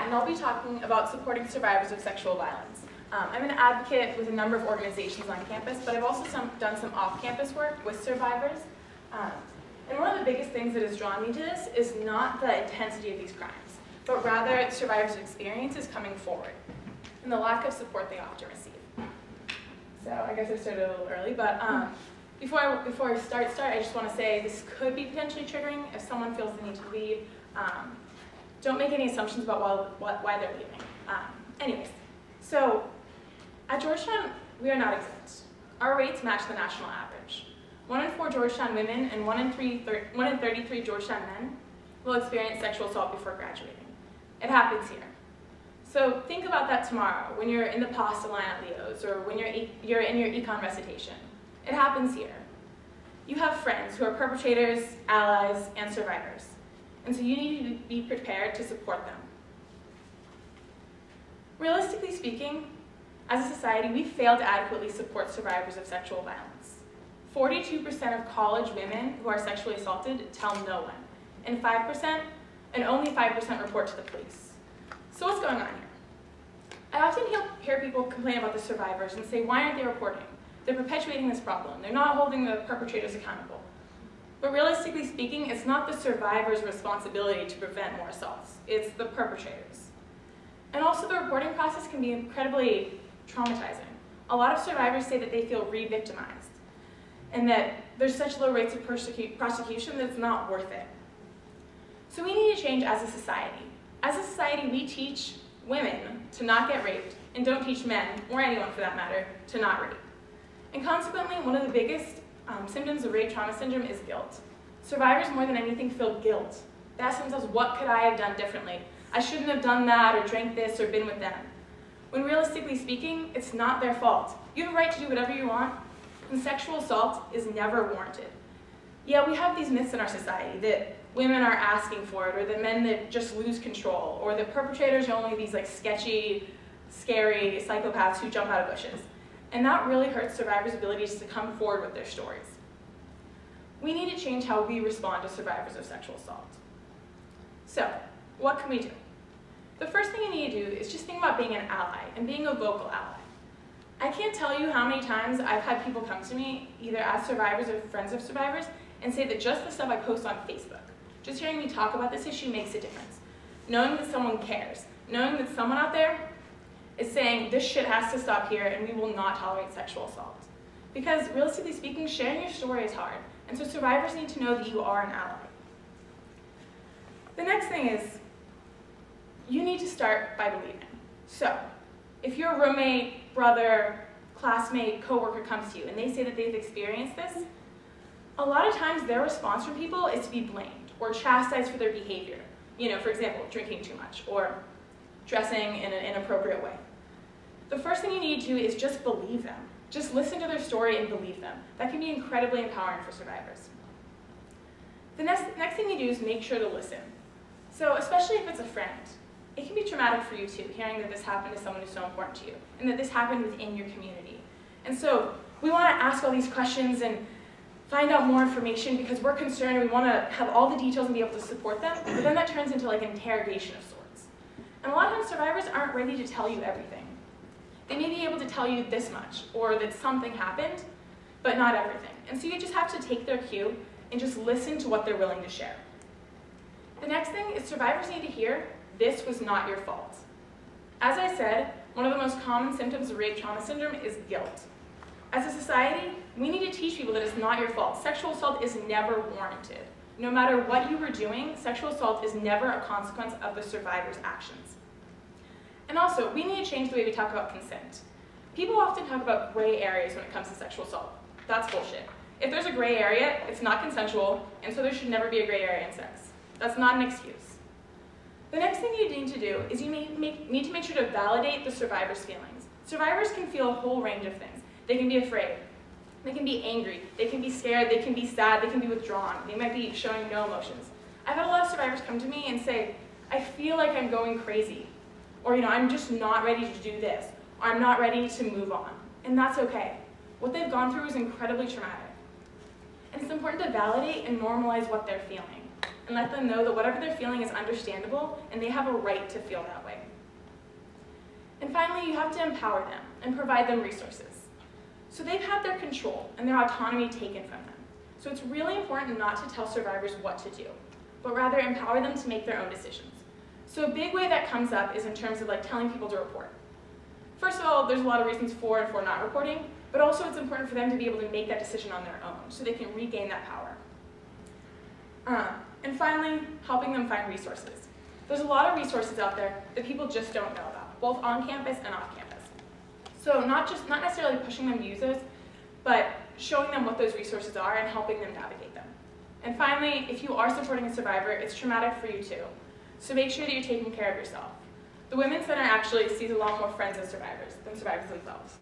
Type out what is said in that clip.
and I'll be talking about supporting survivors of sexual violence. I'm an advocate with a number of organizations on campus, but I've also done some off-campus work with survivors. And one of the biggest things that has drawn me to this is not the intensity of these crimes, but rather survivors' experiences coming forward and the lack of support they often receive. So I guess I started a little early, but before I start, I just want to say this could be potentially triggering if someone feels the need to leave. Don't make any assumptions about why they're leaving. Anyways, so at Georgetown, we are not exempt. Our rates match the national average. 1 in 4 Georgetown women and 1 in 33 Georgetown men will experience sexual assault before graduating. It happens here. So think about that tomorrow when you're in the pasta line at Leo's or when you're in your econ recitation. It happens here. You have friends who are perpetrators, allies, and survivors. And so you need to be prepared to support them. Realistically speaking, as a society, we fail to adequately support survivors of sexual violence. 42% of college women who are sexually assaulted tell no one, and only 5% report to the police. So what's going on here? I often hear people complain about the survivors and say, why aren't they reporting? They're perpetuating this problem. They're not holding the perpetrators accountable. But realistically speaking, it's not the survivor's responsibility to prevent more assaults. It's the perpetrators. And also the reporting process can be incredibly traumatizing. A lot of survivors say that they feel re-victimized and that there's such low rates of prosecution that it's not worth it. So we need to change as a society. As a society, we teach women to not get raped and don't teach men, or anyone for that matter, to not rape. And consequently, one of the biggest symptoms of rape trauma syndrome is guilt. Survivors, more than anything, feel guilt. They ask themselves, what could I have done differently? I shouldn't have done that, or drank this, or been with them. When realistically speaking, it's not their fault. You have a right to do whatever you want, and sexual assault is never warranted. Yeah, we have these myths in our society that women are asking for it, or that men that just lose control, or that perpetrators are only these like sketchy, scary psychopaths who jump out of bushes. And that really hurts survivors' abilities to come forward with their stories. We need to change how we respond to survivors of sexual assault. So, what can we do? The first thing you need to do is just think about being an ally and being a vocal ally. I can't tell you how many times I've had people come to me, either as survivors or friends of survivors, and say that just the stuff I post on Facebook, just hearing me talk about this issue makes a difference. Knowing that someone cares, knowing that someone out there is saying this shit has to stop here and we will not tolerate sexual assault. Because realistically speaking, sharing your story is hard, and so survivors need to know that you are an ally. The next thing is, you need to start by believing. So, if your roommate, brother, classmate, coworker comes to you and they say that they've experienced this, a lot of times their response from people is to be blamed or chastised for their behavior. You know, for example, drinking too much or dressing in an inappropriate way. The first thing you need to do is just believe them. Just listen to their story and believe them. That can be incredibly empowering for survivors. The next thing you do is make sure to listen. So especially if it's a friend, it can be traumatic for you too, hearing that this happened to someone who's so important to you, and that this happened within your community. And so we want to ask all these questions and find out more information because we're concerned and we want to have all the details and be able to support them, but then that turns into like an interrogation of sorts. And a lot of times survivors aren't ready to tell you everything. They may be able to tell you this much, or that something happened, but not everything. And so you just have to take their cue and just listen to what they're willing to share. The next thing is survivors need to hear, this was not your fault. As I said, one of the most common symptoms of rape trauma syndrome is guilt. As a society, we need to teach people that it's not your fault. Sexual assault is never warranted. No matter what you were doing, sexual assault is never a consequence of the survivor's actions. And also, we need to change the way we talk about consent. People often talk about gray areas when it comes to sexual assault. That's bullshit. If there's a gray area, it's not consensual, and so there should never be a gray area in sex. That's not an excuse. The next thing you need to do is you need to make sure to validate the survivor's feelings. Survivors can feel a whole range of things. They can be afraid. They can be angry. They can be scared. They can be sad. They can be withdrawn. They might be showing no emotions. I've had a lot of survivors come to me and say, I feel like I'm going crazy. Or, I'm just not ready to do this. Or I'm not ready to move on. And that's okay. What they've gone through is incredibly traumatic. And it's important to validate and normalize what they're feeling. and let them know that whatever they're feeling is understandable and they have a right to feel that way. And finally, you have to empower them and provide them resources. So they've had their control and their autonomy taken from them. So it's really important not to tell survivors what to do, but rather empower them to make their own decisions. So a big way that comes up is in terms of telling people to report. First of all, there's a lot of reasons for and for not reporting, but also it's important for them to be able to make that decision on their own so they can regain that power. And finally, helping them find resources. There's a lot of resources out there that people just don't know about, both on campus and off campus. So not necessarily pushing them to use those, but showing them what those resources are and helping them navigate them. And finally, if you are supporting a survivor, it's traumatic for you too. So make sure that you're taking care of yourself. The Women's Center actually sees a lot more friends of survivors than survivors themselves.